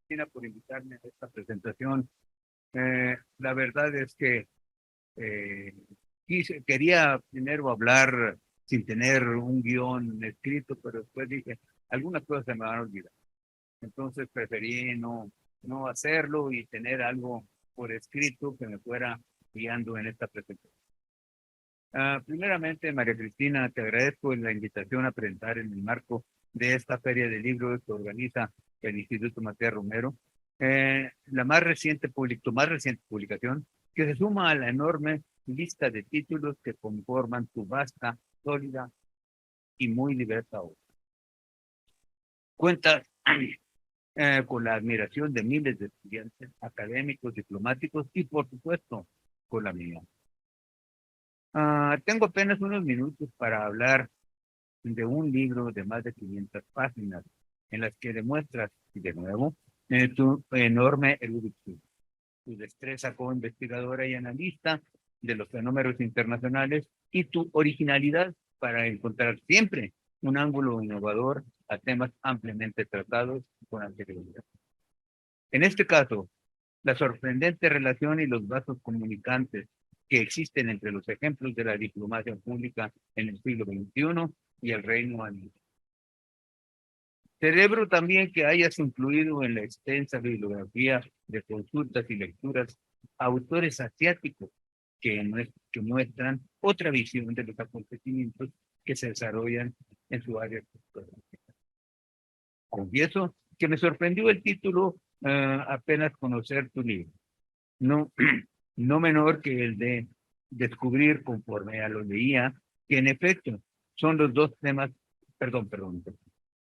Cristina, por invitarme a esta presentación. La verdad es que eh, quería primero hablar sin tener un guión escrito, pero después dije, algunas cosas se me van a olvidar. Entonces preferí no hacerlo y tener algo por escrito que me fuera guiando en esta presentación. Primeramente, María Cristina, te agradezco la invitación a presentar en el marco de esta feria de libros que organiza el Instituto Matías Romero, la tu más reciente publicación, que se suma a la enorme lista de títulos que conforman tu vasta, sólida y muy diversa obra. Cuenta con la admiración de miles de estudiantes, académicos, diplomáticos y, por supuesto, con la mía. Tengo apenas unos minutos para hablar de un libro de más de 500 páginas, en las que demuestras, de nuevo, tu enorme erudición, tu destreza como investigadora y analista de los fenómenos internacionales y tu originalidad para encontrar siempre un ángulo innovador a temas ampliamente tratados con anterioridad. En este caso, la sorprendente relación y los vasos comunicantes que existen entre los ejemplos de la diplomacia pública en el siglo XXI y el reino animal. Celebro también que hayas incluido en la extensa bibliografía de consultas y lecturas autores asiáticos que muestran otra visión de los acontecimientos que se desarrollan en su área. Confieso que me sorprendió el título apenas conocer tu libro. No, no menor que el de descubrir conforme a lo leía, que en efecto son los dos temas, perdón,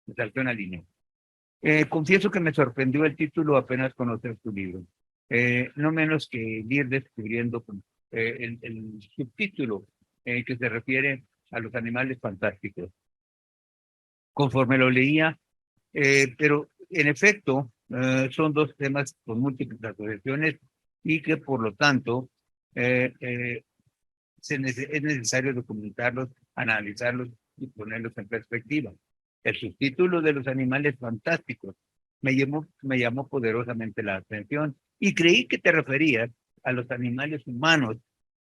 me salté una línea. Confieso que me sorprendió el título apenas conocer tu libro. No menos que ir descubriendo el subtítulo que se refiere a los animales fantásticos. Conforme lo leía, pero en efecto son dos temas con múltiples asociaciones y que por lo tanto es necesario documentarlos, analizarlos y ponerlos en perspectiva. El subtítulo de los animales fantásticos me llamó poderosamente la atención y creí que te referías a los animales humanos,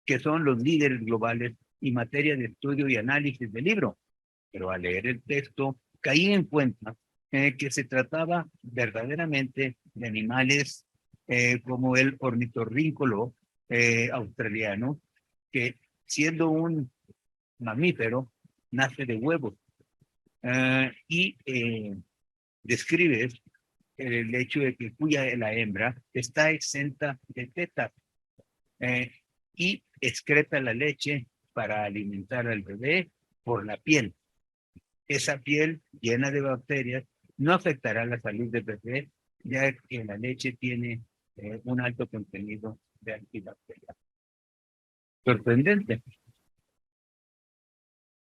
que son los líderes globales y materia de estudio y análisis del libro. Pero al leer el texto caí en cuenta que se trataba verdaderamente de animales como el ornitorrinco australiano, que siendo un mamífero, nace de huevos. Y describes el hecho de que la hembra está exenta de tetas y excreta la leche para alimentar al bebé por la piel. Esa piel llena de bacterias no afectará la salud del bebé, ya que la leche tiene un alto contenido de antibacterias. Sorprendente.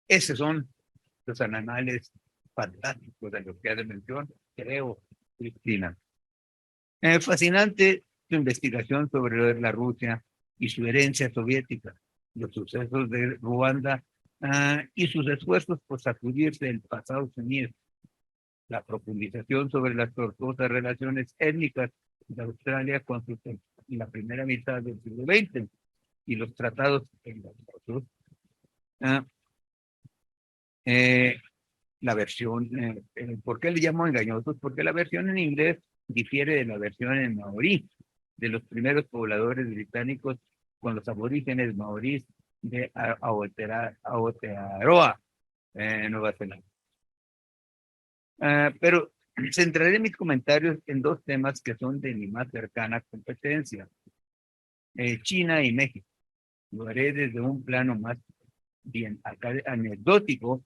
Esos son los animales fantásticos de los que hace mención, creo, Cristina. Fascinante su investigación sobre la Rusia y su herencia soviética, los sucesos de Ruanda y sus esfuerzos por sacudirse el pasado siniestro, la profundización sobre las tortuosas relaciones étnicas de Australia con la primera mitad del siglo XX y los tratados engañosos. Eh, la versión, ¿por qué le llamo engañosos? Porque la versión en inglés difiere de la versión en maorí, de los primeros pobladores británicos con los aborígenes maorís de Aotearoa, Nueva Zelanda. Pero centraré mis comentarios en dos temas que son de mi más cercana competencia, China y México. Lo haré desde un plano más bien anecdótico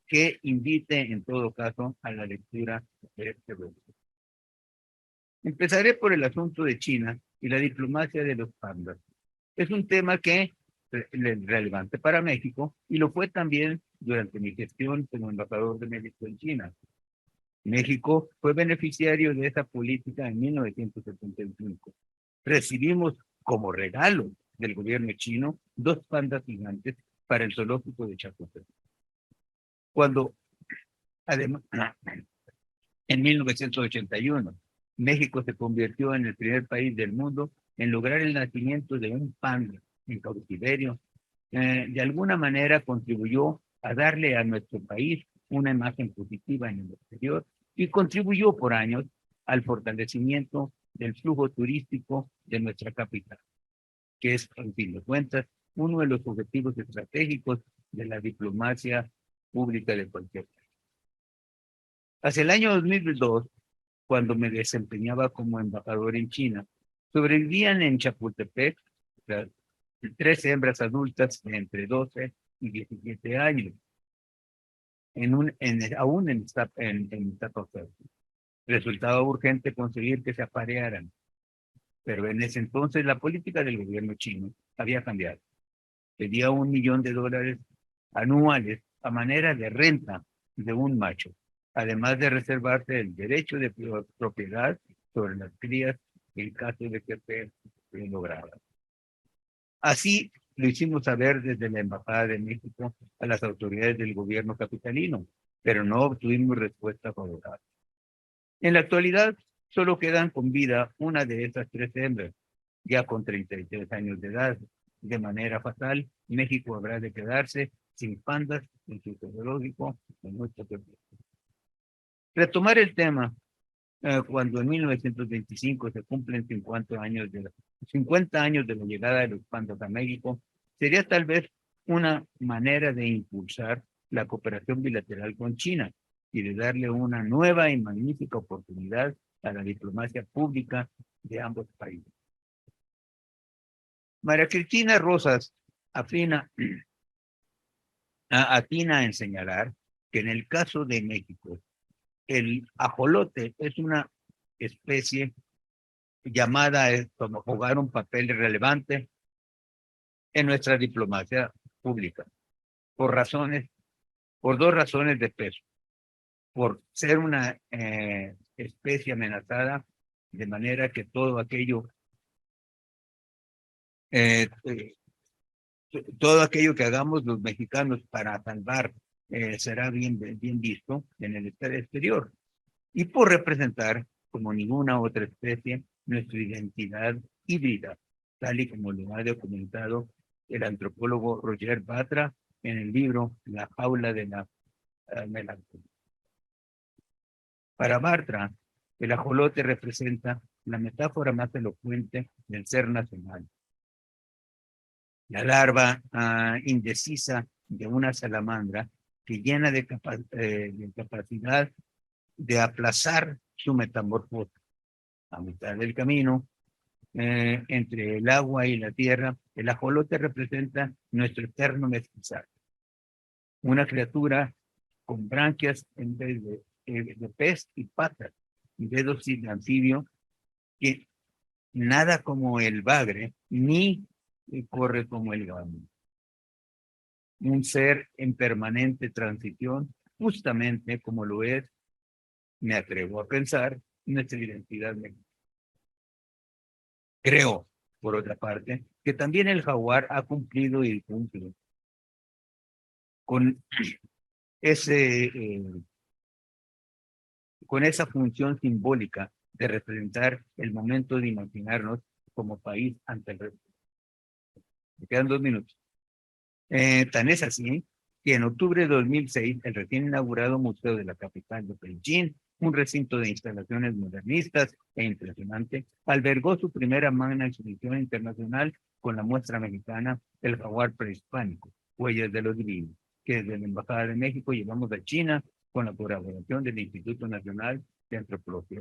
que invite en todo caso a la lectura de este bloque. Empezaré por el asunto de China y la diplomacia de los pandas. Es un tema que es relevante para México y lo fue también durante mi gestión como embajador de México en China. México fue beneficiario de esa política en 1975. Recibimos como regalo del gobierno chino 2 pandas gigantes para el zoológico de Chapultepec. Cuando, además, en 1981, México se convirtió en el primer país del mundo en lograr el nacimiento de un panda en cautiverio. De alguna manera contribuyó a darle a nuestro país una imagen positiva en el exterior y contribuyó por años al fortalecimiento del flujo turístico de nuestra capital, que es, en fin de cuentas, uno de los objetivos estratégicos de la diplomacia pública de cualquier país. Hacia el año 2002, cuando me desempeñaba como embajador en China, sobrevivían en Chapultepec 3 hembras adultas de entre 12 y 17 años, aún en etapa fértil. Resultaba urgente conseguir que se aparearan, pero en ese entonces la política del gobierno chino había cambiado. Pedía $1 millón anuales a manera de renta de un macho, además de reservarse el derecho de propiedad sobre las crías en caso de que se lograra. Así lo hicimos saber desde la Embajada de México a las autoridades del gobierno capitalino, pero no obtuvimos respuesta favorable. En la actualidad, solo quedan con vida una de esas 3 hembras, ya con 33 años de edad. De manera fatal, México habrá de quedarse sin pandas en su zoológico en nuestro país. Retomar el tema, cuando en 1925 se cumplen 50 años de la llegada de los pandas a México, sería tal vez una manera de impulsar la cooperación bilateral con China y de darle una nueva y magnífica oportunidad a la diplomacia pública de ambos países. María Cristina Rosas atina en señalar que en el caso de México, el ajolote es una especie llamada a jugar un papel relevante en nuestra diplomacia pública, por 2 razones de peso: por ser una especie amenazada, de manera que todo aquello eh, todo aquello que hagamos los mexicanos para salvar será bien visto en el exterior, y por representar, como ninguna otra especie, nuestra identidad híbrida, tal y como lo ha documentado el antropólogo Roger Batra en el libro La jaula de la melancolía. Para Bartra, el ajolote representa la metáfora más elocuente del ser nacional. La larva indecisa de una salamandra que llena de capacidad de aplazar su metamorfosis. A mitad del camino, entre el agua y la tierra, el ajolote representa nuestro eterno mestizaje. Una criatura con branquias en vez de pez y patas, y dedos de anfibio, que nada como el bagre, ni corre como el gamo. Un ser en permanente transición, justamente como lo es, me atrevo a pensar, nuestra identidad mexicana. Creo, por otra parte, que también el jaguar ha cumplido y cumple con ese con esa función simbólica de representar el momento de imaginarnos como país ante el resto. Me quedan 2 minutos. Tan es así que en octubre de 2006, el recién inaugurado Museo de la Capital de Beijing, un recinto de instalaciones modernistas e impresionante, albergó su primera magna exposición internacional con la muestra mexicana El jaguar prehispánico, Huellas de los Divinos, que desde la Embajada de México llevamos a China con la colaboración del Instituto Nacional de Antropología.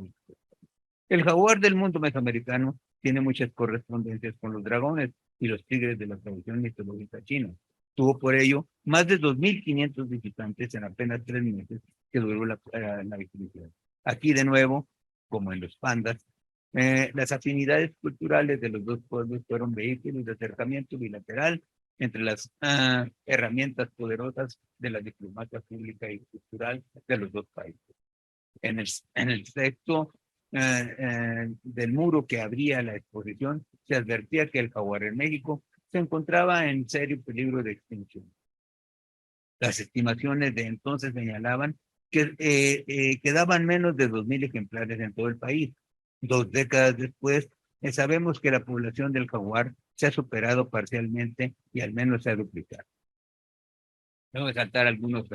El jaguar del mundo mesoamericano tiene muchas correspondencias con los dragones y los tigres de la tradición mitológica china. Tuvo por ello más de 2.500 visitantes en apenas 3 meses que duró la exhibición. Aquí de nuevo, como en los pandas, las afinidades culturales de los dos pueblos fueron vehículos de acercamiento bilateral entre las herramientas poderosas de la diplomacia pública y cultural de los dos países. En el texto del muro que abría la exposición, se advertía que el jaguar en México se encontraba en serio peligro de extinción. Las estimaciones de entonces señalaban que quedaban menos de 2.000 ejemplares en todo el país, 2 décadas después, sabemos que la población del jaguar se ha superado parcialmente y al menos se ha duplicado. Voy a saltar algunos.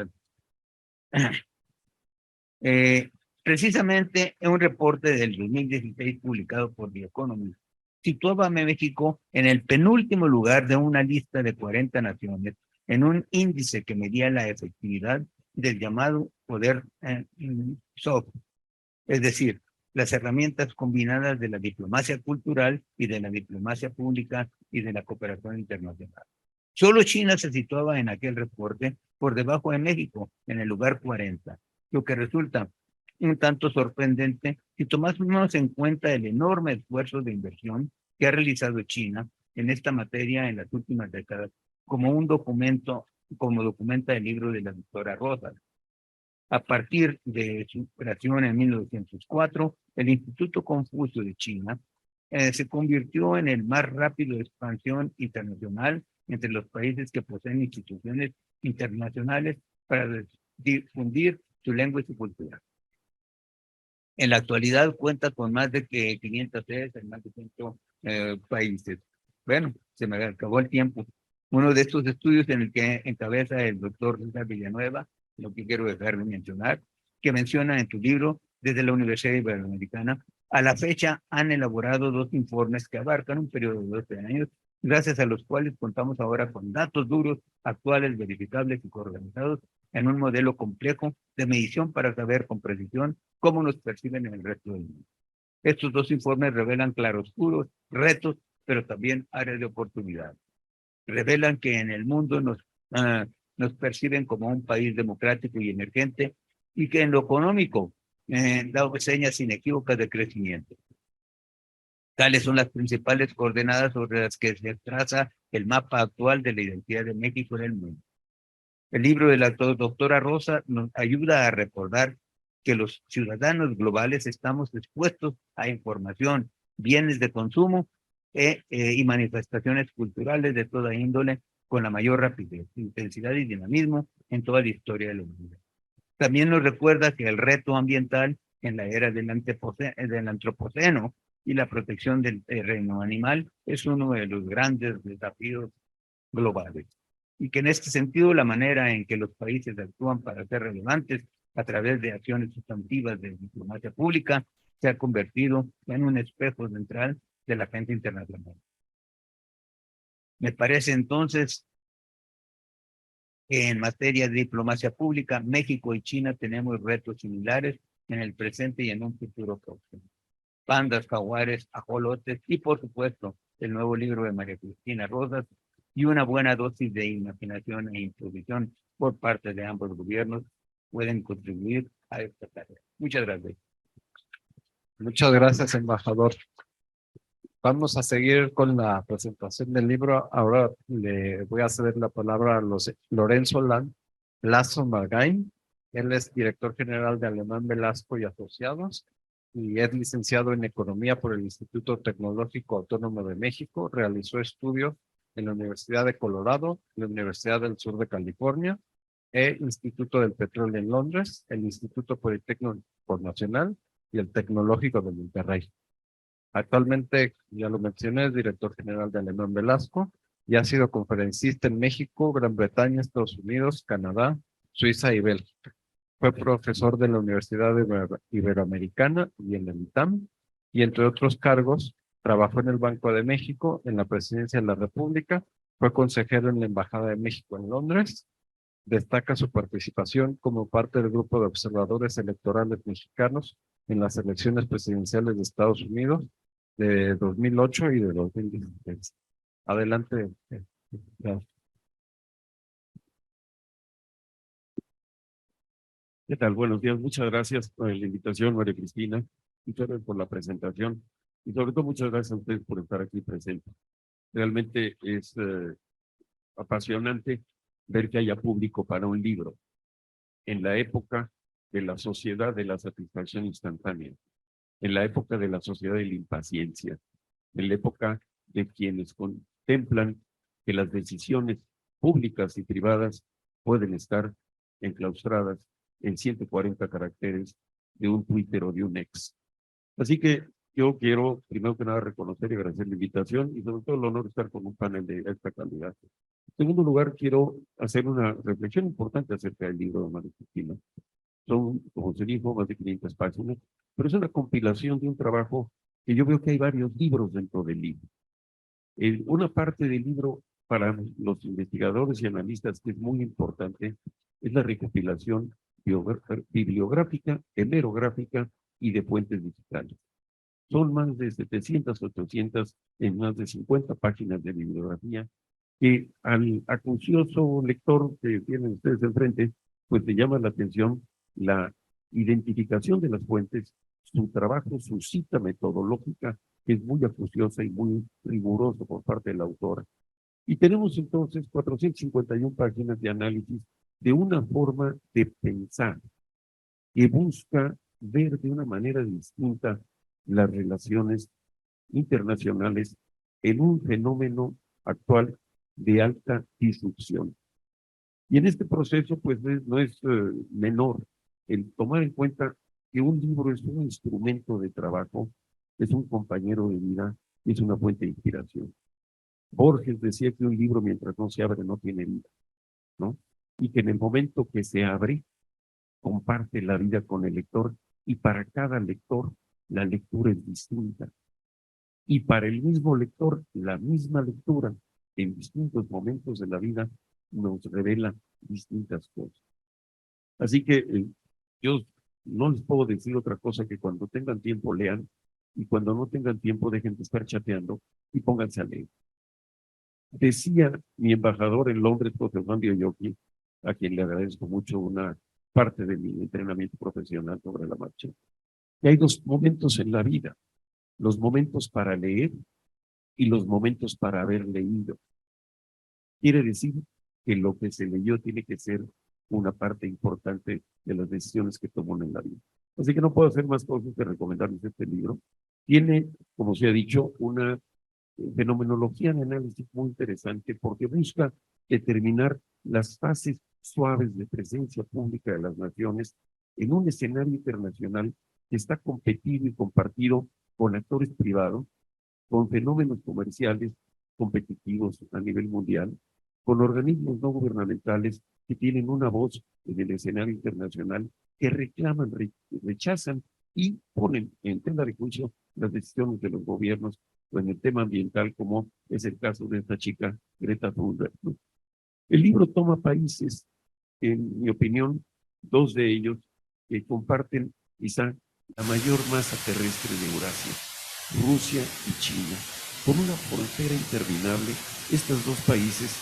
Precisamente un reporte del 2016 publicado por The Economist situaba a México en el penúltimo lugar de una lista de 40 naciones en un índice que medía la efectividad del llamado poder soft, es decir, las herramientas combinadas de la diplomacia cultural y de la diplomacia pública y de la cooperación internacional. Solo China se situaba en aquel reporte por debajo de México, en el lugar 40, lo que resulta un tanto sorprendente si tomamos en cuenta el enorme esfuerzo de inversión que ha realizado China en esta materia en las últimas décadas, como documenta el libro de la doctora Rosa. A partir de su creación en 1904, el Instituto Confucio de China se convirtió en el más rápido de expansión internacional entre los países que poseen instituciones internacionales para difundir su lengua y su cultura. En la actualidad cuenta con más de 500 sedes en más de 100 países. Bueno, se me acabó el tiempo. Uno de estos estudios en el que encabeza el doctor César Villanueva, lo que quiero dejar de mencionar, que menciona en tu libro, desde la Universidad Iberoamericana, a la fecha han elaborado 2 informes que abarcan un periodo de 12 años, gracias a los cuales contamos ahora con datos duros, actuales, verificables y coorganizados en un modelo complejo de medición para saber con precisión cómo nos perciben en el resto del mundo. Estos 2 informes revelan claroscuros, retos, pero también áreas de oportunidad. Revelan que en el mundo nos perciben como un país democrático y emergente y que en lo económico da señas inequívocas de crecimiento. Tales son las principales coordenadas sobre las que se traza el mapa actual de la identidad de México en el mundo. El libro de la doctora Rosa nos ayuda a recordar que los ciudadanos globales estamos expuestos a información, bienes de consumo y manifestaciones culturales de toda índole con la mayor rapidez, intensidad y dinamismo en toda la historia de la humanidad. También nos recuerda que el reto ambiental en la era del antropoceno y la protección del reino animal es uno de los grandes desafíos globales. Y que en este sentido la manera en que los países actúan para ser relevantes a través de acciones sustantivas de diplomacia pública se ha convertido en un espejo central de la agenda internacional. Me parece entonces que en materia de diplomacia pública, México y China tenemos retos similares en el presente y en un futuro próximo. Pandas, jaguares, ajolotes y, por supuesto, el nuevo libro de María Cristina Rosas y una buena dosis de imaginación e improvisación por parte de ambos gobiernos pueden contribuir a esta tarea. Muchas gracias. Muchas gracias, embajador. Vamos a seguir con la presentación del libro. Ahora le voy a ceder la palabra a Lorenzo Lazo Magain. Él es director general de Alemán Velasco y Asociados y es licenciado en Economía por el Instituto Tecnológico Autónomo de México. Realizó estudios en la Universidad de Colorado, la Universidad del Sur de California, el Instituto del Petróleo en Londres, el Instituto Politécnico Nacional y el Tecnológico de Monterrey. Actualmente, ya lo mencioné, es director general de Alemán Velasco y ha sido conferencista en México, Gran Bretaña, Estados Unidos, Canadá, Suiza y Bélgica. Fue profesor de la Universidad Iberoamericana y en el ITAM, y entre otros cargos, trabajó en el Banco de México, en la Presidencia de la República, fue consejero en la Embajada de México en Londres. Destaca su participación como parte del grupo de observadores electorales mexicanos en las elecciones presidenciales de Estados Unidos de 2008 y de 2016. Adelante. ¿Qué tal? Buenos días. Muchas gracias por la invitación, María Cristina. Muchas gracias por la presentación. Y sobre todo, muchas gracias a ustedes por estar aquí presentes. Realmente es apasionante ver que haya público para un libro en la época de la sociedad de la satisfacción instantánea, en la época de la sociedad de la impaciencia, en la época de quienes contemplan que las decisiones públicas y privadas pueden estar enclaustradas en 140 caracteres de un Twitter o de un ex. Así que yo quiero, primero que nada, reconocer y agradecer la invitación y sobre todo el honor de estar con un panel de esta calidad. En segundo lugar, quiero hacer una reflexión importante acerca del libro de María Cristina. Son, como se dijo, más de 500 páginas, pero es una compilación de un trabajo que yo veo que hay varios libros dentro del libro. Una parte del libro para los investigadores y analistas que es muy importante es la recopilación bibliográfica, hemerográfica y de fuentes digitales. Son más de 700, 800 en más de 50 páginas de bibliografía que al acucioso lector que tienen ustedes enfrente, pues le llama la atención la identificación de las fuentes, su trabajo, su cita metodológica, que es muy acuciosa y muy riguroso por parte de la autora. Y tenemos entonces 451 páginas de análisis de una forma de pensar que busca ver de una manera distinta las relaciones internacionales en un fenómeno actual de alta disrupción. Y en este proceso, pues no es menor el tomar en cuenta que un libro es un instrumento de trabajo, es un compañero de vida, es una fuente de inspiración. Borges decía que un libro mientras no se abre no tiene vida, ¿no? Y que en el momento que se abre, comparte la vida con el lector y para cada lector la lectura es distinta. Y para el mismo lector, la misma lectura en distintos momentos de la vida nos revela distintas cosas. Así que yo no les puedo decir otra cosa que cuando tengan tiempo lean y cuando no tengan tiempo dejen de estar chateando y pónganse a leer. Decía mi embajador en Londres, José Juan Bioyoki, a quien le agradezco mucho una parte de mi entrenamiento profesional sobre la marcha, que hay dos momentos en la vida, los momentos para leer y los momentos para haber leído. Quiere decir que lo que se leyó tiene que ser una parte importante de las decisiones que tomó en la vida. Así que no puedo hacer más cosas que recomendarles este libro. Tiene, como se ha dicho, una fenomenología de análisis muy interesante porque busca determinar las fases suaves de presencia pública de las naciones en un escenario internacional que está competido y compartido con actores privados, con fenómenos comerciales competitivos a nivel mundial, con organismos no gubernamentales que tienen una voz en el escenario internacional, que reclaman, rechazan y ponen en tela de juicio las decisiones de los gobiernos o en el tema ambiental, como es el caso de esta chica Greta Thunberg. El libro toma países, en mi opinión, dos de ellos que comparten quizá la mayor masa terrestre de Eurasia, Rusia y China. Con una frontera interminable, estos dos países,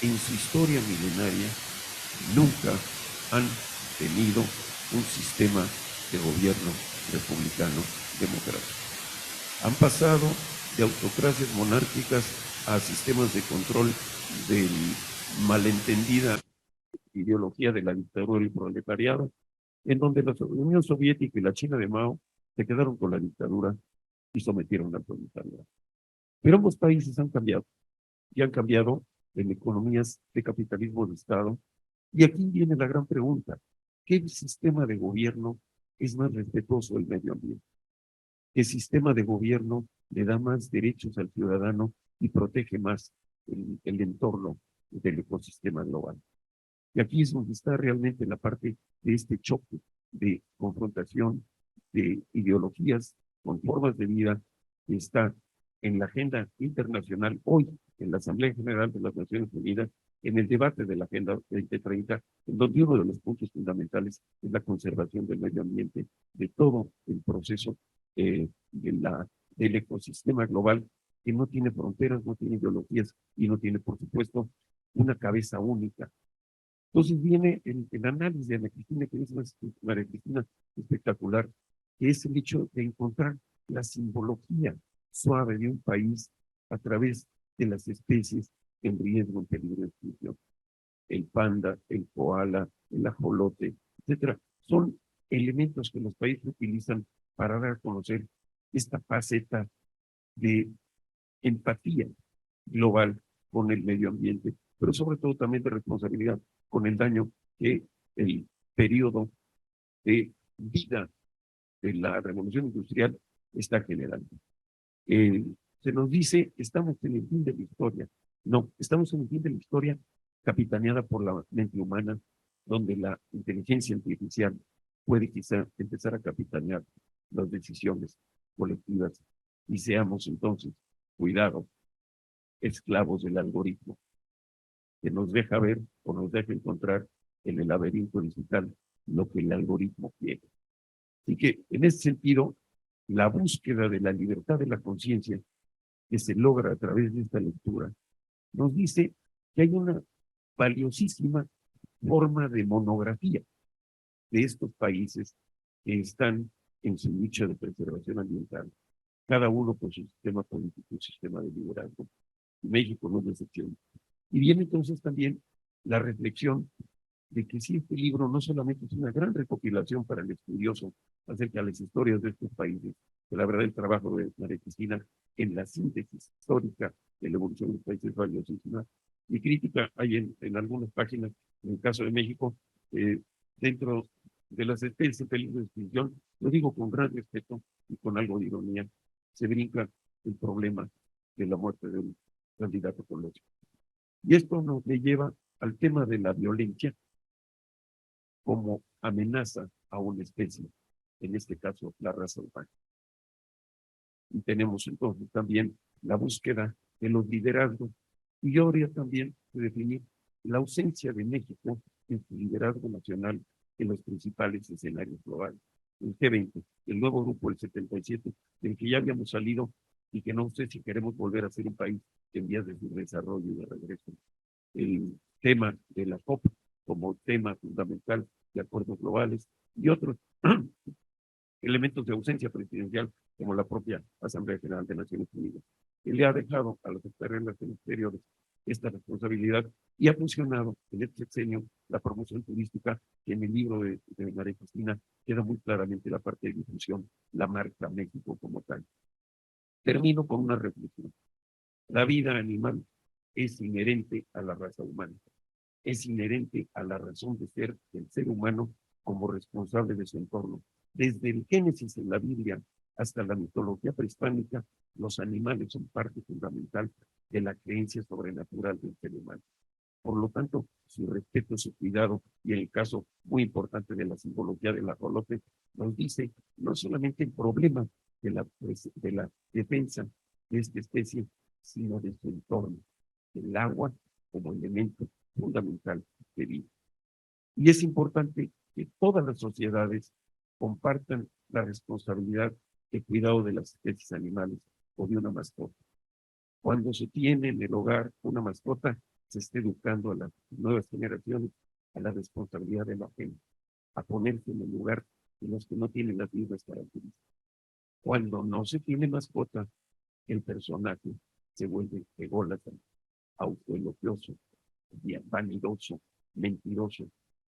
en su historia milenaria, nunca han tenido un sistema de gobierno republicano democrático. Han pasado de autocracias monárquicas a sistemas de control de malentendida ideología de la dictadura y proletariado, en donde la Unión Soviética y la China de Mao se quedaron con la dictadura y sometieron al proletariado. Pero ambos países han cambiado, y han cambiado en economías de capitalismo de Estado. Y aquí viene la gran pregunta: ¿qué sistema de gobierno es más respetuoso del medio ambiente? ¿Qué sistema de gobierno le da más derechos al ciudadano y protege más el entorno del ecosistema global? Y aquí es donde está realmente la parte de este choque de confrontación de ideologías con formas de vida que está en la agenda internacional hoy, en la Asamblea General de las Naciones Unidas, en el debate de la Agenda 2030, en donde uno de los puntos fundamentales es la conservación del medio ambiente, de todo el proceso del ecosistema global, que no tiene fronteras, no tiene ideologías y no tiene, por supuesto, una cabeza única. Entonces viene el análisis de Ana Cristina, que es María Cristina espectacular, que es el hecho de encontrar la simbología suave de un país a través de las especies en riesgo, en peligro de extinción. El panda, el koala, el ajolote, etcétera, son elementos que los países utilizan para dar a conocer esta faceta de empatía global con el medio ambiente, pero sobre todo también de responsabilidad con el daño que el periodo de vida de la revolución industrial está generando. Se nos dice, estamos en el fin de la historia. No, estamos en el fin de la historia capitaneada por la mente humana, donde la inteligencia artificial puede quizá empezar a capitanear las decisiones colectivas y seamos entonces, cuidado, esclavos del algoritmo, que nos deja ver o nos deja encontrar en el laberinto digital lo que el algoritmo quiere. Así que, en ese sentido, la búsqueda de la libertad de la conciencia que se logra a través de esta lectura nos dice que hay una valiosísima forma de monografía de estos países que están en su lucha de preservación ambiental, cada uno con su sistema político, su sistema de liderazgo. México no es la excepción. Y viene entonces también la reflexión de que si este libro no solamente es una gran recopilación para el estudioso acerca de las historias de estos países, que la verdad el trabajo de María Cristina en la síntesis histórica de la evolución de los países es valiosísima, y crítica hay en algunas páginas, en el caso de México, dentro de las especies en peligro de extinción, lo digo con gran respeto y con algo de ironía, se brinca el problema de la muerte de un candidato político. Y esto nos lleva al tema de la violencia como amenaza a una especie, en este caso la raza humana. Y tenemos entonces también la búsqueda de los liderazgos, y yo habría también de definir la ausencia de México en su liderazgo nacional en los principales escenarios globales. El G20, el nuevo grupo, el 77, del que ya habíamos salido y que no sé si queremos volver a ser un país en vías de desarrollo y de regreso. El tema de la COP como tema fundamental de acuerdos globales y otros elementos de ausencia presidencial como la propia Asamblea General de Naciones Unidas. Él le ha dejado a los externos exteriores esta responsabilidad y ha funcionado en este sexenio la promoción turística, que en el libro de María Cristina queda muy claramente la parte de difusión, la marca México como tal. Termino con una reflexión. La vida animal es inherente a la raza humana, es inherente a la razón de ser del ser humano como responsable de su entorno. Desde el Génesis en la Biblia hasta la mitología prehispánica, los animales son parte fundamental de la creencia sobrenatural del ser humano. Por lo tanto, su respeto, su cuidado, y en el caso muy importante de la simbología del ajolote, nos dice no solamente el problema de la defensa de esta especie, sino de su entorno, el agua como elemento fundamental de vida. Y es importante que todas las sociedades compartan la responsabilidad de cuidado de las especies animales o de una mascota. Cuando se tiene en el hogar una mascota, se está educando a las nuevas generaciones a la responsabilidad de la gente, a ponerse en el lugar de los que no tienen las mismas características. Cuando no se tiene mascota, el personaje se vuelve ególatra, autoelogioso, vanidoso, mentiroso.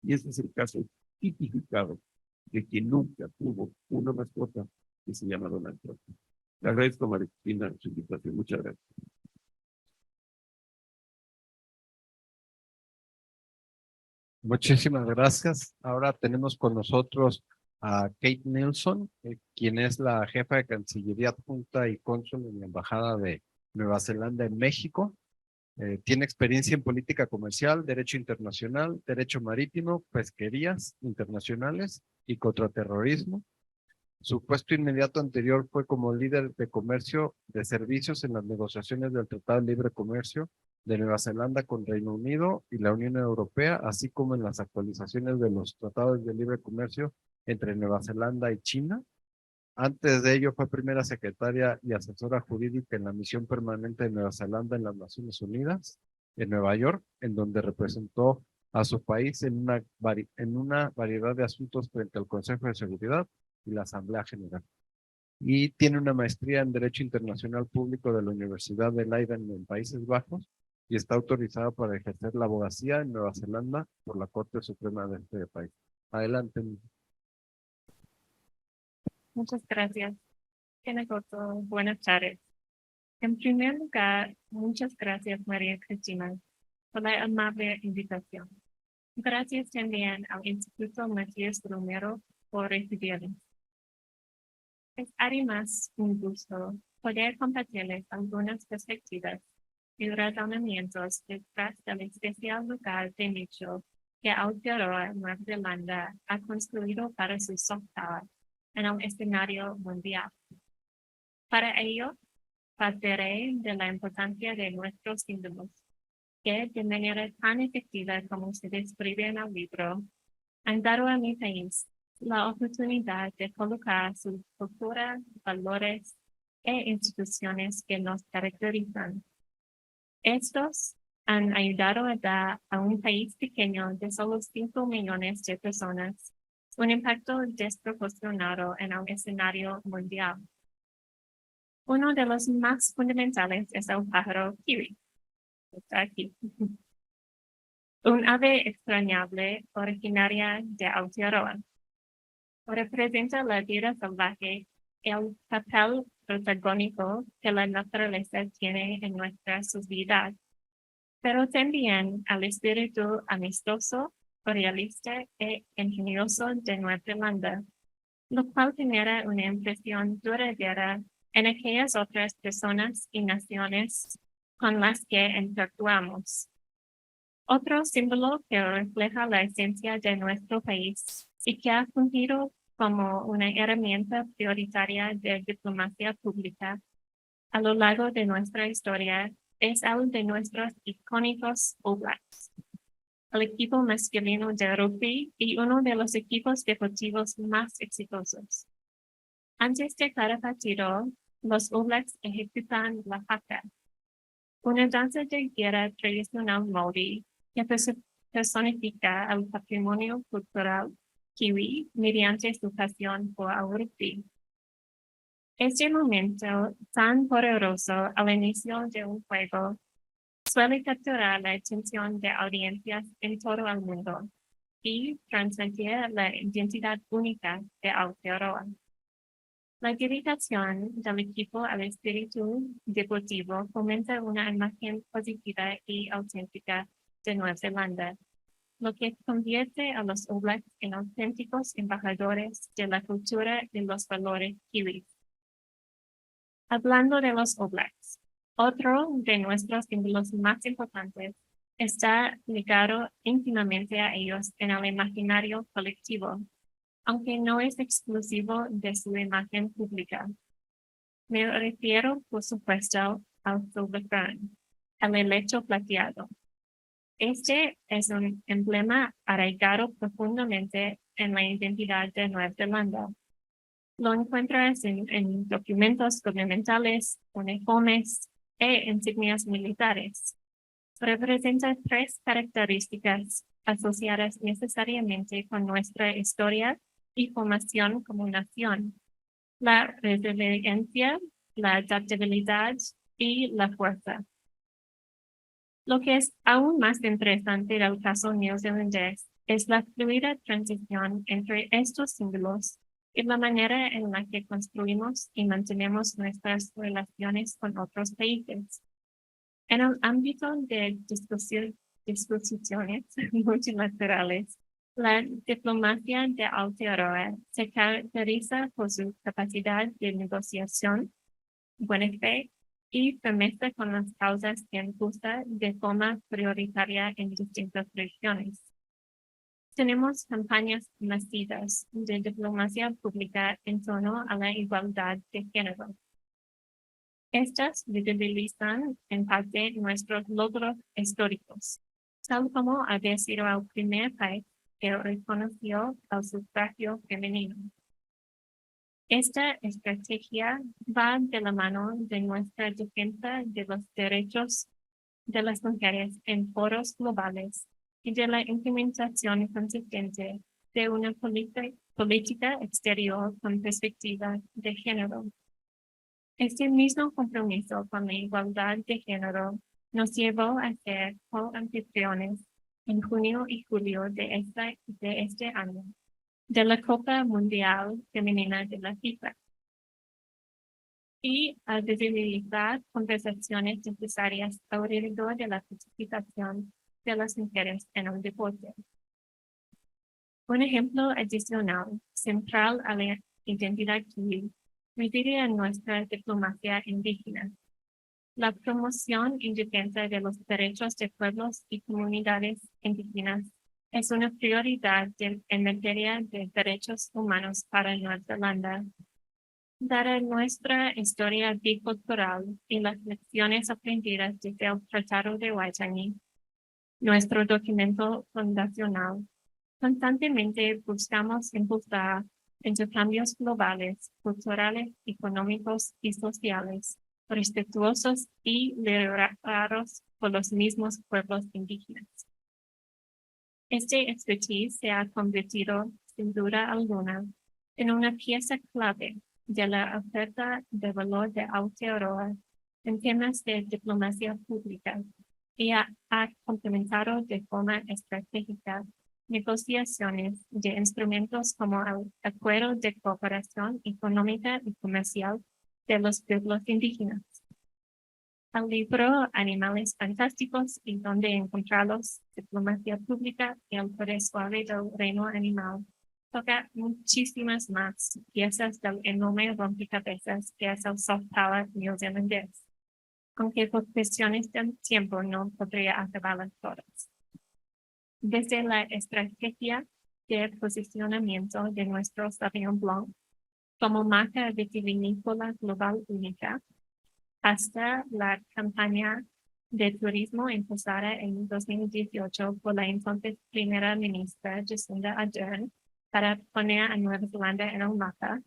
Y este es el caso tipificado de quien nunca tuvo una mascota que se llama Donald Trump. Le agradezco, María Cristina, su invitación. Muchas gracias. Muchísimas gracias. Ahora tenemos con nosotros a Kate Nelson, quien es la jefa de Cancillería Adjunta y cónsul en la Embajada de Nueva Zelanda en México. Tiene experiencia en política comercial, derecho internacional, derecho marítimo, pesquerías internacionales y contraterrorismo. Su puesto inmediato anterior fue como líder de comercio de servicios en las negociaciones del Tratado de Libre Comercio de Nueva Zelanda con Reino Unido y la Unión Europea, así como en las actualizaciones de los tratados de libre comercio entre Nueva Zelanda y China. Antes de ello fue primera secretaria y asesora jurídica en la misión permanente de Nueva Zelanda en las Naciones Unidas, en Nueva York, en donde representó a su país en una variedad de asuntos frente al Consejo de Seguridad y la Asamblea General. Y tiene una maestría en Derecho Internacional Público de la Universidad de Leiden en Países Bajos y está autorizada para ejercer la abogacía en Nueva Zelanda por la Corte Suprema de este país. Adelante. Muchas gracias. Buenas tardes. En primer lugar, muchas gracias, María Cristina, por la amable invitación. Gracias también al Instituto Matías Romero por recibirnos. Es además un gusto poder compartirles algunas perspectivas y razonamientos detrás del especial lugar de nicho que Aotearoa Nueva Zelanda ha construido para su soft power en el escenario mundial. Para ello, partiré de la importancia de nuestros símbolos, que de manera tan efectiva como se describe en el libro, han dado a mi país la oportunidad de colocar su cultura, valores e instituciones que nos caracterizan. Estos han ayudado a dar a un país pequeño de solo 5 millones de personas un impacto desproporcionado en el escenario mundial. Uno de los más fundamentales es el pájaro kiwi. Está aquí. Un ave extrañable originaria de Aotearoa. Representa la vida salvaje y el papel protagónico que la naturaleza tiene en nuestra sociedad, pero también al espíritu amistoso, realista e ingenioso de Nueva Zelanda, lo cual genera una impresión duradera en aquellas otras personas y naciones con las que interactuamos. Otro símbolo que refleja la esencia de nuestro país y que ha fungido como una herramienta prioritaria de diplomacia pública a lo largo de nuestra historia es el de nuestros icónicos All Blacks, el equipo masculino de rugby y uno de los equipos deportivos más exitosos. Antes de cada partido, los All Blacks ejecutan la haka, una danza de guerra tradicional maori que personifica el patrimonio cultural kiwi mediante su pasión por el rugby. Este momento tan poderoso al inicio de un juego suele capturar la atención de audiencias en todo el mundo y transmitir la identidad única de Aotearoa. La dedicación del equipo al espíritu deportivo fomenta una imagen positiva y auténtica de Nueva Zelanda, lo que convierte a los All Blacks en auténticos embajadores de la cultura y los valores kiwis. Hablando de los All Blacks, otro de nuestros símbolos más importantes está ligado íntimamente a ellos en el imaginario colectivo, aunque no es exclusivo de su imagen pública. Me refiero, por supuesto, al Silverfern, el helecho plateado. Este es un emblema arraigado profundamente en la identidad de Nueva Zelanda. Lo encuentras en documentos gubernamentales, uniformes e insignias militares. Representa 3 características asociadas necesariamente con nuestra historia y formación como nación: la resiliencia, la adaptabilidad y la fuerza. Lo que es aún más interesante del caso neozelandés es la fluida transición entre estos símbolos y la manera en la que construimos y mantenemos nuestras relaciones con otros países. En el ámbito de disposiciones multilaterales, la diplomacia de Aotearoa se caracteriza por su capacidad de negociación, buena fe y firmeza con las causas que impulsa de forma prioritaria en distintas regiones. Tenemos campañas masivas de diplomacia pública en torno a la igualdad de género. Estas visibilizan en parte nuestros logros históricos, tal como haber sido el primer país que reconoció el sufragio femenino. Esta estrategia va de la mano de nuestra defensa de los derechos de las mujeres en foros globales y de la implementación consistente de una política exterior con perspectiva de género. Este mismo compromiso con la igualdad de género nos llevó a ser coanfitriones en junio y julio de este año de la Copa Mundial Femenina de la FIFA y a visibilizar conversaciones necesarias alrededor de la participación de las mujeres en el deporte. Un ejemplo adicional, central a la identidad kiwi, reside en nuestra diplomacia indígena. La promoción y defensa de los derechos de pueblos y comunidades indígenas es una prioridad en materia de derechos humanos para Nueva Zelanda. Dada nuestra historia bicultural y las lecciones aprendidas desde el Tratado de Waitangi, nuestro documento fundacional, constantemente buscamos impulsar intercambios globales, culturales, económicos y sociales, respetuosos y liderados por los mismos pueblos indígenas. Este expertise se ha convertido, sin duda alguna, en una pieza clave de la oferta de valor de Aotearoa en temas de diplomacia pública y ha complementado de forma estratégica negociaciones de instrumentos como el Acuerdo de Cooperación Económica y Comercial de los Pueblos Indígenas. El libro Animales Fantásticos y Dónde Encontrarlos, Diplomacia Pública y el Poder Suave del Reino Animal toca muchísimas más piezas del enorme rompecabezas que es el soft power neozelandés, aunque por cuestiones de tiempo no podría acabarlas todas. Desde la estrategia de posicionamiento de nuestro Sauvignon Blanc como marca vitivinícola global única, hasta la campaña de turismo impulsada en 2018 por la entonces primera ministra Jacinda Ardern para poner a Nueva Zelanda en el mapa,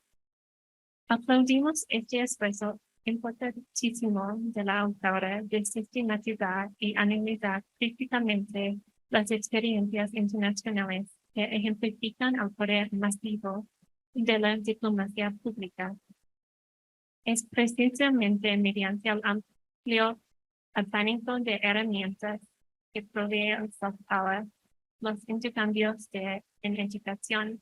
aplaudimos este esfuerzo importantísimo de la autora de sistematizar y analizar críticamente las experiencias internacionales que ejemplifican el poder masivo de la diplomacia pública. Es precisamente mediante el amplio abanico de herramientas que provee el soft power, los intercambios en educación,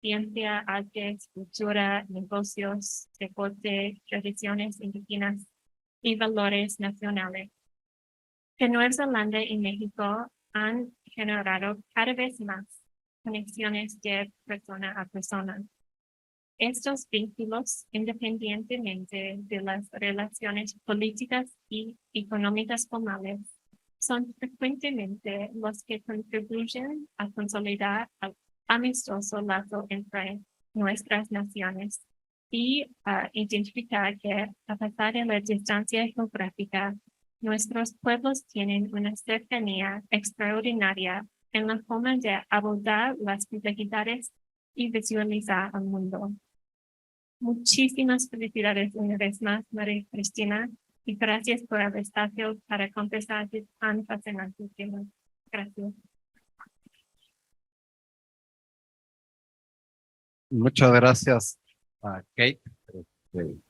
ciencia, artes, cultura, negocios, deporte, tradiciones indígenas y valores nacionales, que Nueva Zelanda y México han generado cada vez más conexiones de persona a persona. Estos vínculos, independientemente de las relaciones políticas y económicas formales, son frecuentemente los que contribuyen a consolidar el amistoso lazo entre nuestras naciones y a identificar que, a pesar de la distancia geográfica, nuestros pueblos tienen una cercanía extraordinaria en la forma de abordar las complejidades y visualizar el mundo. Muchísimas felicidades una vez más, María Cristina, y gracias por el espacio para conversar de tan fascinante tema. Gracias. Muchas gracias a Kate.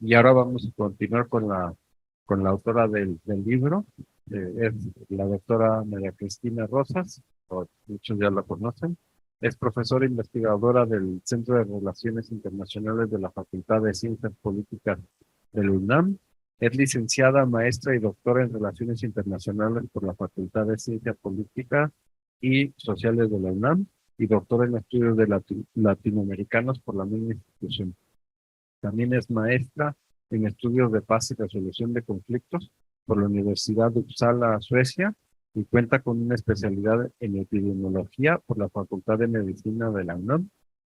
Y ahora vamos a continuar con la autora del libro. Es la doctora María Cristina Rosas, o muchos ya la conocen. Es profesora investigadora del Centro de Relaciones Internacionales de la Facultad de Ciencias Políticas del UNAM. Es licenciada, maestra y doctora en Relaciones Internacionales por la Facultad de Ciencias Políticas y Sociales de la UNAM y doctora en Estudios Latinoamericanos por la misma institución. También es maestra en Estudios de Paz y Resolución de Conflictos por la Universidad de Uppsala, Suecia, y cuenta con una especialidad en epidemiología por la Facultad de Medicina de la UNAM,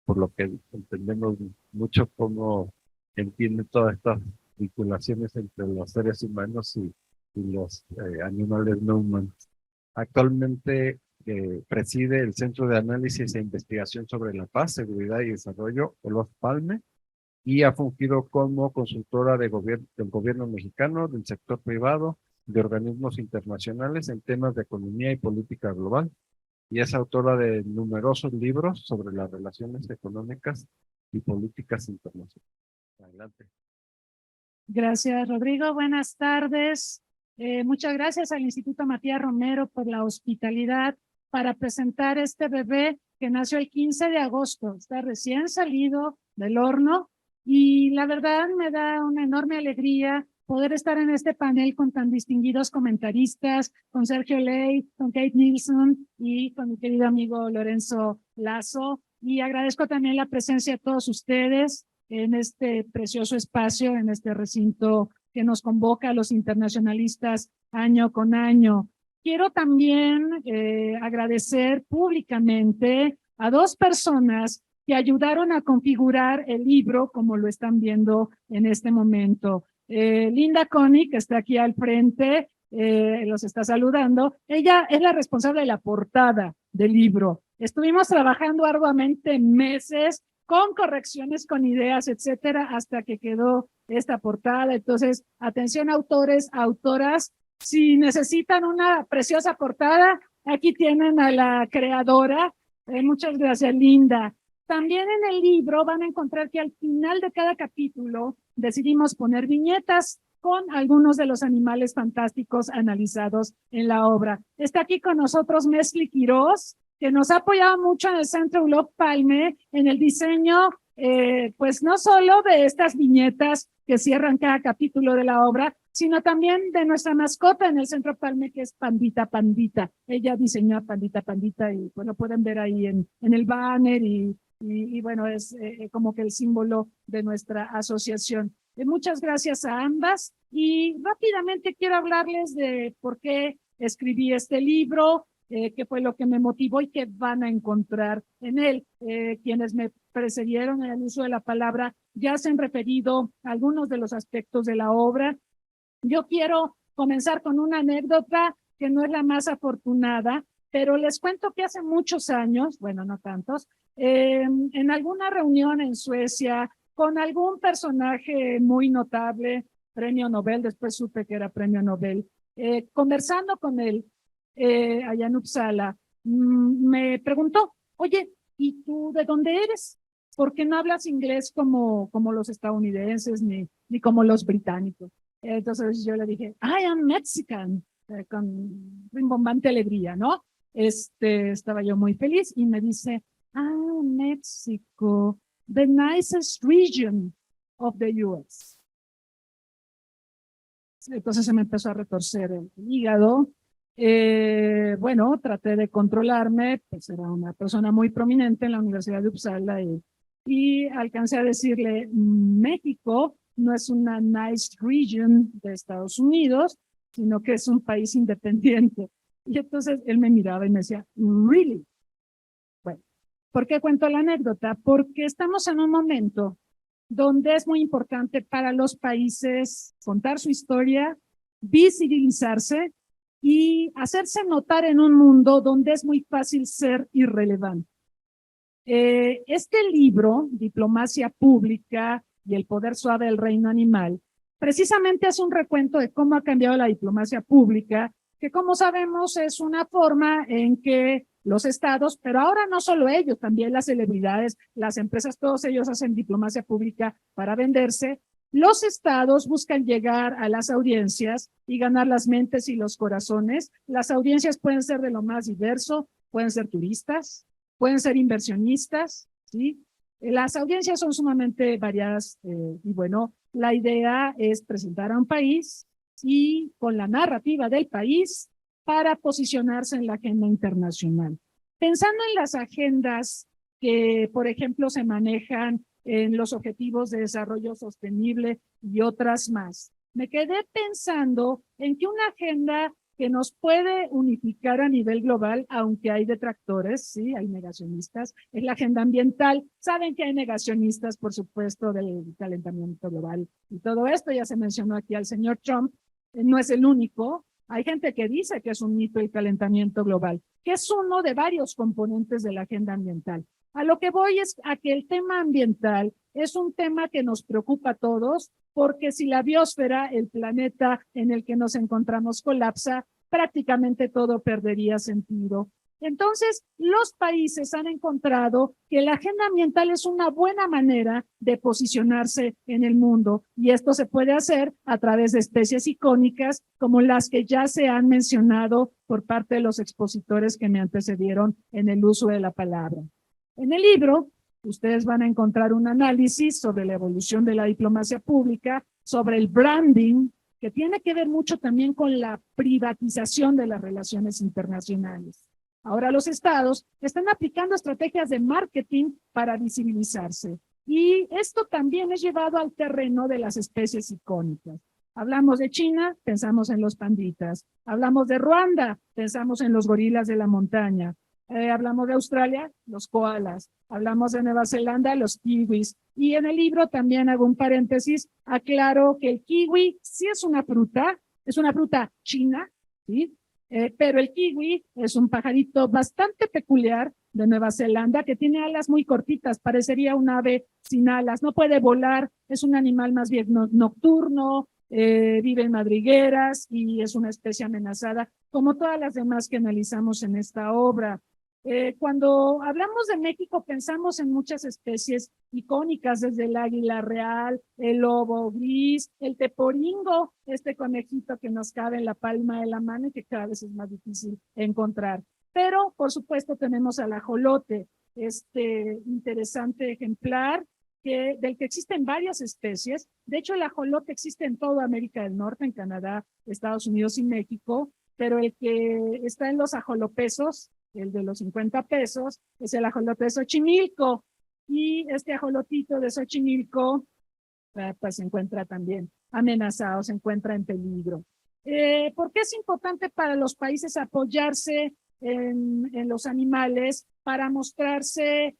por lo que entendemos mucho cómo entiende todas estas vinculaciones entre los seres humanos y los animales no humanos. Actualmente preside el Centro de Análisis e Investigación sobre la Paz, Seguridad y Desarrollo, Olof Palme, y ha fungido como consultora del gobierno mexicano, del sector privado, de organismos internacionales en temas de economía y política global, y es autora de numerosos libros sobre las relaciones económicas y políticas internacionales. Adelante. Gracias, Rodrigo. Buenas tardes. Muchas gracias al Instituto Matías Romero por la hospitalidad para presentar este bebé que nació el 15 de agosto. Está recién salido del horno y la verdad me da una enorme alegría poder estar en este panel con tan distinguidos comentaristas, con Sergio Ley, con Kate Nilsson y con mi querido amigo Lorenzo Lazo. Y agradezco también la presencia de todos ustedes. en este precioso espacio, en este recinto que nos convoca a los internacionalistas año con año. Quiero también agradecer públicamente a dos personas que ayudaron a configurar el libro como lo están viendo en este momento. Linda Connie, que está aquí al frente, los está saludando. Ella es la responsable de la portada del libro. Estuvimos trabajando arduamente meses con correcciones, con ideas, etcétera, hasta que quedó esta portada. Entonces, atención autores, autoras, si necesitan una preciosa portada, aquí tienen a la creadora. Muchas gracias, Linda. También en el libro van a encontrar que al final de cada capítulo decidimos poner viñetas con algunos de los animales fantásticos analizados en la obra. Está aquí con nosotros Mesli Quiroz, que nos ha apoyado mucho en el Centro Olof Palme en el diseño, pues no solo de estas viñetas que cierran cada capítulo de la obra, sino también de nuestra mascota en el Centro Palme, que es Pandita Pandita. Ella diseñó a Pandita Pandita y pues lo pueden ver ahí en el banner y bueno, es como que el símbolo de nuestra asociación. Muchas gracias a ambas y rápidamente quiero hablarles de por qué escribí este libro, qué fue lo que me motivó y qué van a encontrar en él. Quienes me precedieron en el uso de la palabra ya se han referido a algunos de los aspectos de la obra. Yo quiero comenzar con una anécdota que no es la más afortunada, pero les cuento que hace muchos años, bueno, no tantos, en alguna reunión en Suecia con algún personaje muy notable, premio Nobel, después supe que era premio Nobel, conversando con él allá en Uppsala, me preguntó, oye, ¿y tú de dónde eres? ¿Por qué no hablas inglés como los estadounidenses ni como los británicos? Entonces yo le dije, I am Mexican, con rimbombante alegría, ¿no? Estaba yo muy feliz y me dice, México, the nicest region of the US. Entonces se me empezó a retorcer el hígado. Bueno, traté de controlarme, pues era una persona muy prominente en la Universidad de Uppsala y alcancé a decirle, México no es una nice region de Estados Unidos, sino que es un país independiente. Y entonces él me miraba y me decía, really? Bueno, ¿por qué cuento la anécdota? Porque estamos en un momento donde es muy importante para los países contar su historia, visibilizarse y hacerse notar en un mundo donde es muy fácil ser irrelevante. Este libro, Diplomacia Pública y el Poder Suave del Reino Animal, precisamente es un recuento de cómo ha cambiado la diplomacia pública, que como sabemos es una forma en que los estados, pero ahora no solo ellos, también las celebridades, las empresas, todos ellos hacen diplomacia pública para venderse. Los estados buscan llegar a las audiencias y ganar las mentes y los corazones. Las audiencias pueden ser de lo más diverso, pueden ser turistas, pueden ser inversionistas, ¿sí? Las audiencias son sumamente variadas y bueno, la idea es presentar a un país y con la narrativa del país para posicionarse en la agenda internacional. Pensando en las agendas que, por ejemplo, se manejan en los Objetivos de Desarrollo Sostenible y otras más, me quedé pensando en que una agenda que nos puede unificar a nivel global, aunque hay detractores, sí, hay negacionistas, es la agenda ambiental. Saben que hay negacionistas, por supuesto, del calentamiento global y todo esto, ya se mencionó aquí al señor Trump, no es el único. Hay gente que dice que es un mito el calentamiento global, que es uno de varios componentes de la agenda ambiental. A lo que voy es a que el tema ambiental es un tema que nos preocupa a todos, porque si la biosfera, el planeta en el que nos encontramos, colapsa, prácticamente todo perdería sentido. Entonces, los países han encontrado que la agenda ambiental es una buena manera de posicionarse en el mundo y esto se puede hacer a través de especies icónicas como las que ya se han mencionado por parte de los expositores que me antecedieron en el uso de la palabra. En el libro, ustedes van a encontrar un análisis sobre la evolución de la diplomacia pública, sobre el branding, que tiene que ver mucho también con la privatización de las relaciones internacionales. Ahora los estados están aplicando estrategias de marketing para visibilizarse. Y esto también es llevado al terreno de las especies icónicas. Hablamos de China, pensamos en los panditas. Hablamos de Ruanda, pensamos en los gorilas de la montaña. Hablamos de Australia, los koalas. Hablamos de Nueva Zelanda, los kiwis. Y en el libro también hago un paréntesis, aclaro que el kiwi sí es una fruta china, ¿sí? Pero el kiwi es un pajarito bastante peculiar de Nueva Zelanda que tiene alas muy cortitas, parecería un ave sin alas, no puede volar, es un animal más bien nocturno, vive en madrigueras y es una especie amenazada, como todas las demás que analizamos en esta obra. Cuando hablamos de México pensamos en muchas especies icónicas, desde el águila real, el lobo gris, el teporingo, este conejito que nos cabe en la palma de la mano y que cada vez es más difícil encontrar. Pero, por supuesto, tenemos al ajolote, este interesante ejemplar del que existen varias especies. De hecho, el ajolote existe en toda América del Norte, en Canadá, Estados Unidos y México, pero el que está en los ajolopesos, el de los 50 pesos, es el ajolote de Xochimilco. Y este ajolotito de Xochimilco, pues se encuentra también amenazado, se encuentra en peligro. ¿Por qué es importante para los países apoyarse en los animales para mostrarse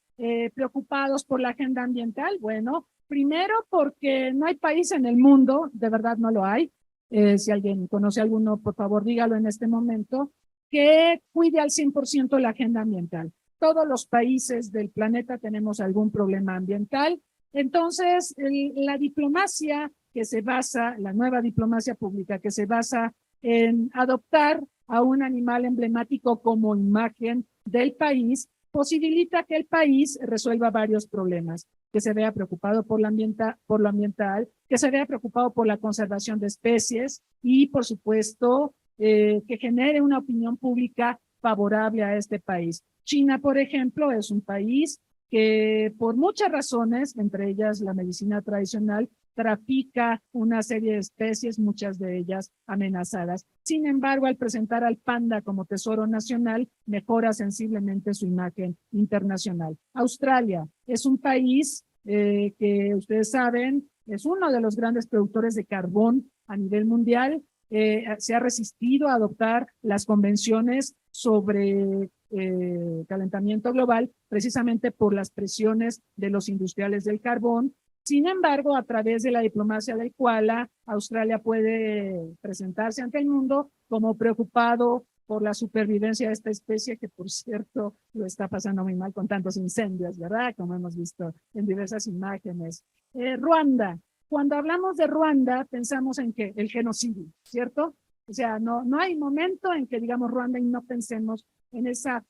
preocupados por la agenda ambiental? Bueno, primero porque no hay país en el mundo, de verdad no lo hay. Si alguien conoce alguno, por favor, dígalo en este momento, que cuide al 100% la agenda ambiental. Todos los países del planeta tenemos algún problema ambiental. Entonces, la diplomacia que se basa, la nueva diplomacia pública que se basa en adoptar a un animal emblemático como imagen del país, posibilita que el país resuelva varios problemas, que se vea preocupado por lo ambiental, que se vea preocupado por la conservación de especies y, por supuesto, que genere una opinión pública favorable a este país. China, por ejemplo, es un país que por muchas razones, entre ellas la medicina tradicional, trafica una serie de especies, muchas de ellas amenazadas. Sin embargo, al presentar al panda como tesoro nacional, mejora sensiblemente su imagen internacional. Australia es un país que ustedes saben, es uno de los grandes productores de carbón a nivel mundial. Se ha resistido a adoptar las convenciones sobre calentamiento global precisamente por las presiones de los industriales del carbón. Sin embargo, a través de la diplomacia del koala, Australia puede presentarse ante el mundo como preocupado por la supervivencia de esta especie, que por cierto lo está pasando muy mal con tantos incendios, ¿verdad? Como hemos visto en diversas imágenes. Ruanda. Cuando hablamos de Ruanda, pensamos en que el genocidio, ¿cierto? O sea, no hay momento en que digamos Ruanda y no pensemos en esa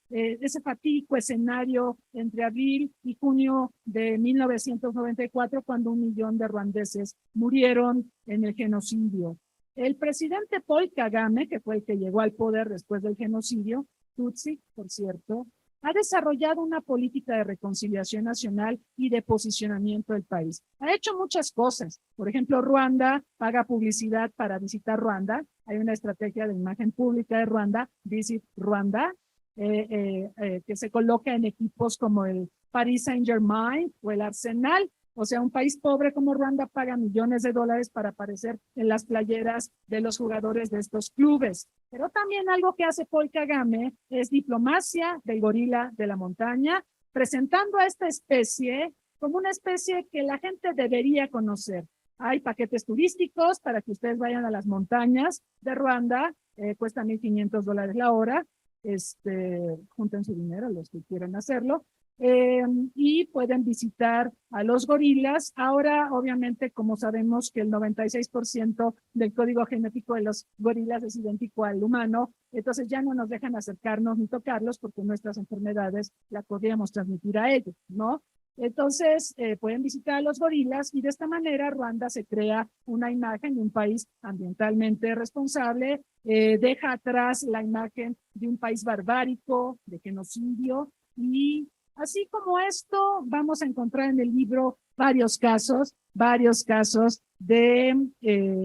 ese fatídico escenario entre abril y junio de 1994, cuando 1 millón de ruandeses murieron en el genocidio. El presidente Paul Kagame, que fue el que llegó al poder después del genocidio, Tutsi, por cierto, ha desarrollado una política de reconciliación nacional y de posicionamiento del país. Ha hecho muchas cosas. Por ejemplo, Ruanda paga publicidad para visitar Ruanda. Hay una estrategia de imagen pública de Ruanda, Visit Ruanda, que se coloca en equipos como el Paris Saint-Germain o el Arsenal. O sea, un país pobre como Ruanda paga millones de dólares para aparecer en las playeras de los jugadores de estos clubes. Pero también algo que hace Paul Kagame es diplomacia del gorila de la montaña, presentando a esta especie como una especie que la gente debería conocer. Hay paquetes turísticos para que ustedes vayan a las montañas de Ruanda, cuesta $1,500 la hora. Junten su dinero los que quieran hacerlo. Y pueden visitar a los gorilas. Ahora, obviamente, como sabemos que el 96% del código genético de los gorilas es idéntico al humano, entonces ya no nos dejan acercarnos ni tocarlos porque nuestras enfermedades las podríamos transmitir a ellos, ¿no? Entonces, pueden visitar a los gorilas y de esta manera Ruanda se crea una imagen de un país ambientalmente responsable, deja atrás la imagen de un país barbárico, de genocidio, y así como esto vamos a encontrar en el libro varios casos de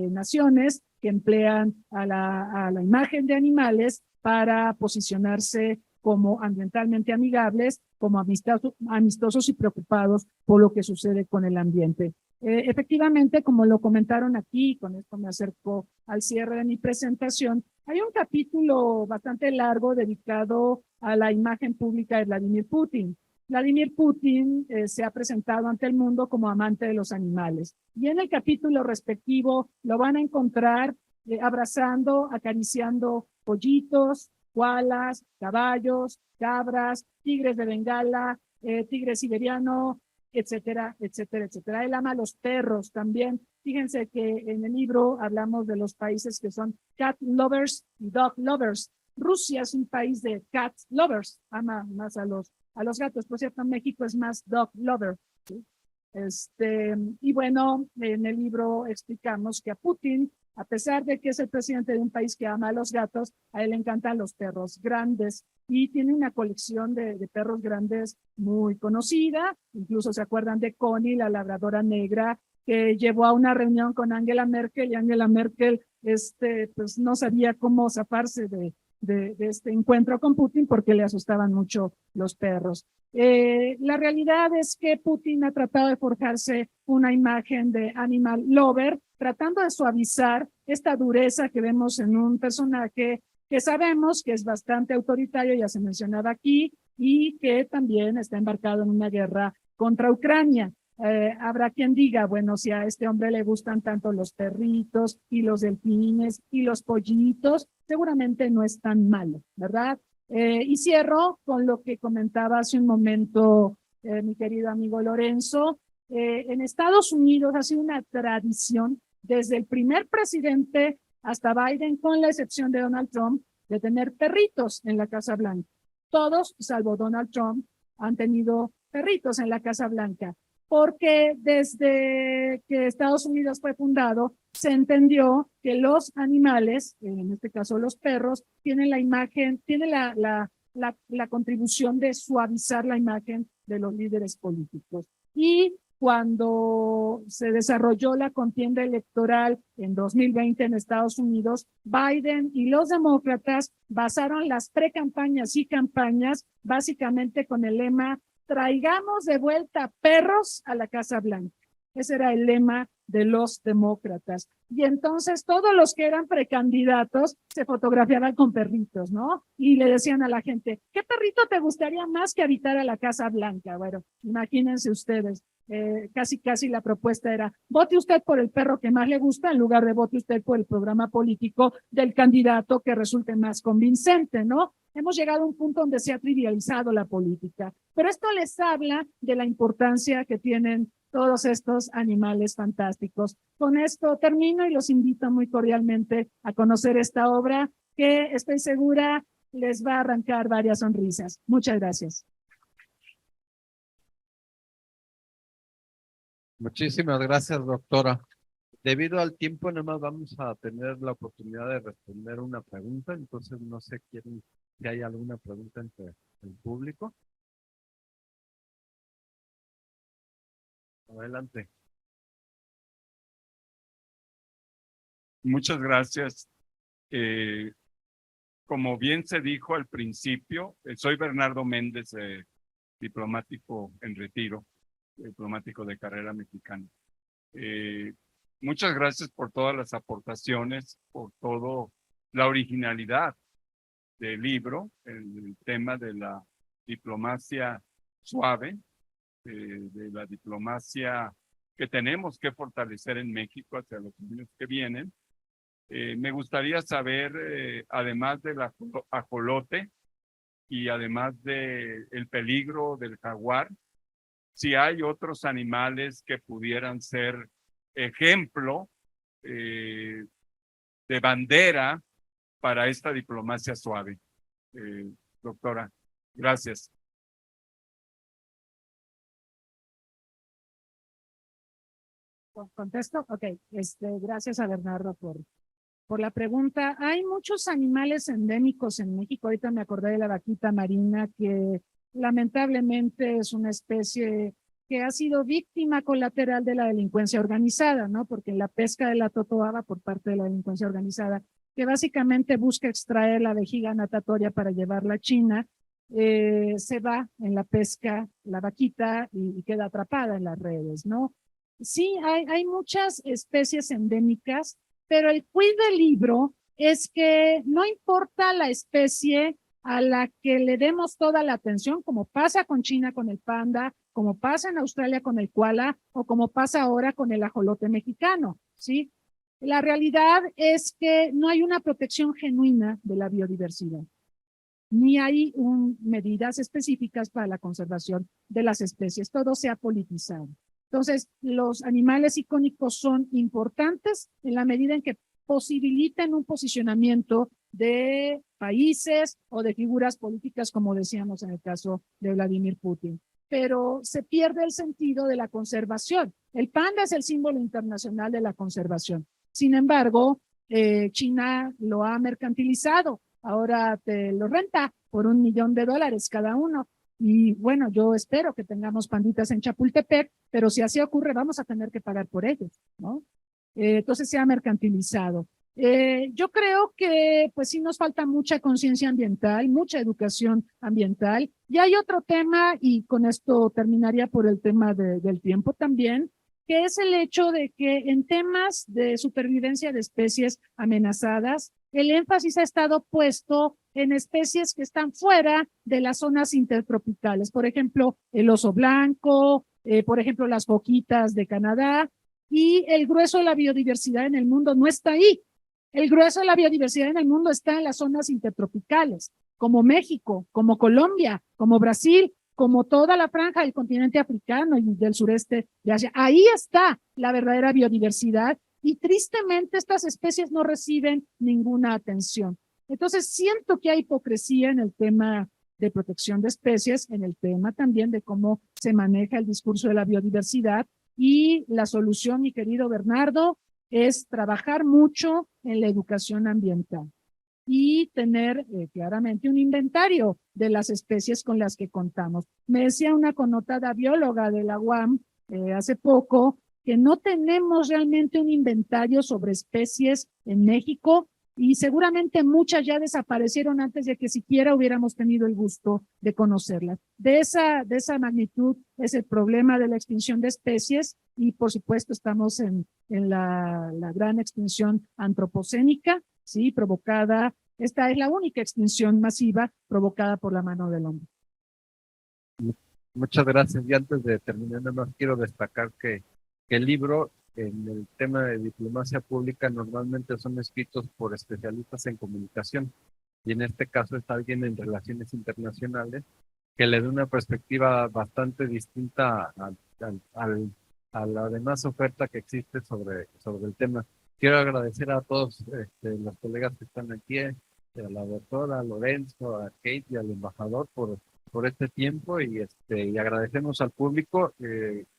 naciones que emplean a la imagen de animales para posicionarse como ambientalmente amigables, como amistosos y preocupados por lo que sucede con el ambiente. Efectivamente, como lo comentaron aquí, con esto me acerco al cierre de mi presentación, hay un capítulo bastante largo dedicado a la imagen pública de Vladimir Putin. Vladimir Putin se ha presentado ante el mundo como amante de los animales. Y en el capítulo respectivo lo van a encontrar abrazando, acariciando pollitos, koalas, caballos, cabras, tigres de Bengala, tigre siberiano, etcétera, etcétera, etcétera. Él ama a los perros también. Fíjense que en el libro hablamos de los países que son cat lovers y dog lovers. Rusia es un país de cat lovers, ama más a los gatos. Por cierto, México es más dog lover, ¿sí? Y bueno, en el libro explicamos que a Putin, a pesar de que es el presidente de un país que ama a los gatos, a él le encantan los perros grandes y tiene una colección de perros grandes muy conocida. Incluso se acuerdan de Connie, la labradora negra, que llevó a una reunión con Angela Merkel y Angela Merkel pues no sabía cómo zafarse de este encuentro con Putin porque le asustaban mucho los perros. La realidad es que Putin ha tratado de forjarse una imagen de animal lover, tratando de suavizar esta dureza que vemos en un personaje que sabemos que es bastante autoritario, ya se mencionaba aquí, y que también está embarcado en una guerra contra Ucrania. Habrá quien diga, bueno, si a este hombre le gustan tanto los perritos y los delfines y los pollitos, seguramente no es tan malo, ¿verdad? Y cierro con lo que comentaba hace un momento mi querido amigo Lorenzo. En Estados Unidos ha sido una tradición desde el primer presidente hasta Biden, con la excepción de Donald Trump, de tener perritos en la Casa Blanca. Todos, salvo Donald Trump, han tenido perritos en la Casa Blanca, porque desde que Estados Unidos fue fundado, se entendió que los animales, en este caso los perros, tienen la imagen, tienen la contribución de suavizar la imagen de los líderes políticos. Y cuando se desarrolló la contienda electoral en 2020 en Estados Unidos, Biden y los demócratas basaron las precampañas y campañas básicamente con el lema: traigamos de vuelta perros a la Casa Blanca. Ese era el lema de los demócratas. Y entonces todos los que eran precandidatos se fotografiaban con perritos, ¿no? Y le decían a la gente, ¿qué perrito te gustaría más que habitar a la Casa Blanca? Bueno, imagínense ustedes, casi la propuesta era, vote usted por el perro que más le gusta en lugar de vote usted por el programa político del candidato que resulte más convincente, ¿no? Hemos llegado a un punto donde se ha trivializado la política, pero esto les habla de la importancia que tienen todos estos animales fantásticos. Con esto termino y los invito muy cordialmente a conocer esta obra que estoy segura les va a arrancar varias sonrisas. Muchas gracias. Muchísimas gracias, doctora. Debido al tiempo, nada más vamos a tener la oportunidad de responder una pregunta, entonces no sé si hay alguna pregunta entre el público. Adelante. Muchas gracias. Como bien se dijo al principio, soy Bernardo Méndez, diplomático en retiro, diplomático de carrera mexicana. Muchas gracias por todas las aportaciones, por toda la originalidad del libro, el tema de la diplomacia suave, de la diplomacia que tenemos que fortalecer en México hacia los años que vienen. Me gustaría saber, además del ajolote y además del peligro del jaguar, si hay otros animales que pudieran ser ejemplo de bandera para esta diplomacia suave. Doctora, gracias. ¿Contesto? Ok, gracias a Bernardo por la pregunta. Hay muchos animales endémicos en México. Ahorita me acordé de la vaquita marina, que lamentablemente es una especie que ha sido víctima colateral de la delincuencia organizada, ¿no? Porque la pesca de la totoaba por parte de la delincuencia organizada, que básicamente busca extraer la vejiga natatoria para llevarla a China, se va en la pesca la vaquita y queda atrapada en las redes, ¿no? Sí, hay muchas especies endémicas, pero el quid del libro es que no importa la especie a la que le demos toda la atención, como pasa con China con el panda, como pasa en Australia con el koala o como pasa ahora con el ajolote mexicano, ¿sí? La realidad es que no hay una protección genuina de la biodiversidad, ni hay medidas específicas para la conservación de las especies, todo se ha politizado. Entonces, los animales icónicos son importantes en la medida en que posibiliten un posicionamiento de países o de figuras políticas, como decíamos en el caso de Vladimir Putin. Pero se pierde el sentido de la conservación. El panda es el símbolo internacional de la conservación. Sin embargo, China lo ha mercantilizado. Ahora te lo renta por $1 millón cada uno. Y bueno, yo espero que tengamos panditas en Chapultepec, pero si así ocurre, vamos a tener que pagar por ellos, ¿no? Entonces se ha mercantilizado. Yo creo que pues sí nos falta mucha conciencia ambiental, mucha educación ambiental. Y hay otro tema, y con esto terminaría por el tema del tiempo también, que es el hecho de que en temas de supervivencia de especies amenazadas, el énfasis ha estado puesto en especies que están fuera de las zonas intertropicales. Por ejemplo, el oso blanco, por ejemplo, las foquitas de Canadá, y el grueso de la biodiversidad en el mundo no está ahí. El grueso de la biodiversidad en el mundo está en las zonas intertropicales, como México, como Colombia, como Brasil, como toda la franja del continente africano y del sureste de Asia. Ahí está la verdadera biodiversidad y tristemente estas especies no reciben ninguna atención. Entonces siento que hay hipocresía en el tema de protección de especies, en el tema también de cómo se maneja el discurso de la biodiversidad, y la solución, mi querido Bernardo, es trabajar mucho en la educación ambiental y tener claramente un inventario de las especies con las que contamos. Me decía una connotada bióloga de la UAM hace poco que no tenemos realmente un inventario sobre especies en México y seguramente muchas ya desaparecieron antes de que siquiera hubiéramos tenido el gusto de conocerlas. De esa magnitud es el problema de la extinción de especies y por supuesto estamos en la gran extinción antropocénica, ¿sí? Provocada, esta es la única extinción masiva provocada por la mano del hombre. Muchas gracias. Y antes de terminar, nada más quiero destacar que el libro en el tema de diplomacia pública normalmente son escritos por especialistas en comunicación. Y en este caso es alguien en relaciones internacionales que le da una perspectiva bastante distinta a la demás oferta que existe sobre el tema. Quiero agradecer a todos los colegas que están aquí, a la doctora, a Lorenzo, a Kate y al embajador por este tiempo y agradecemos al público.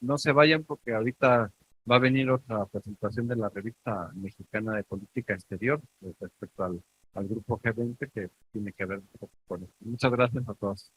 No se vayan porque ahorita va a venir otra presentación de la revista mexicana de política exterior respecto al grupo G20 que tiene que ver un poco con esto. Muchas gracias a todos.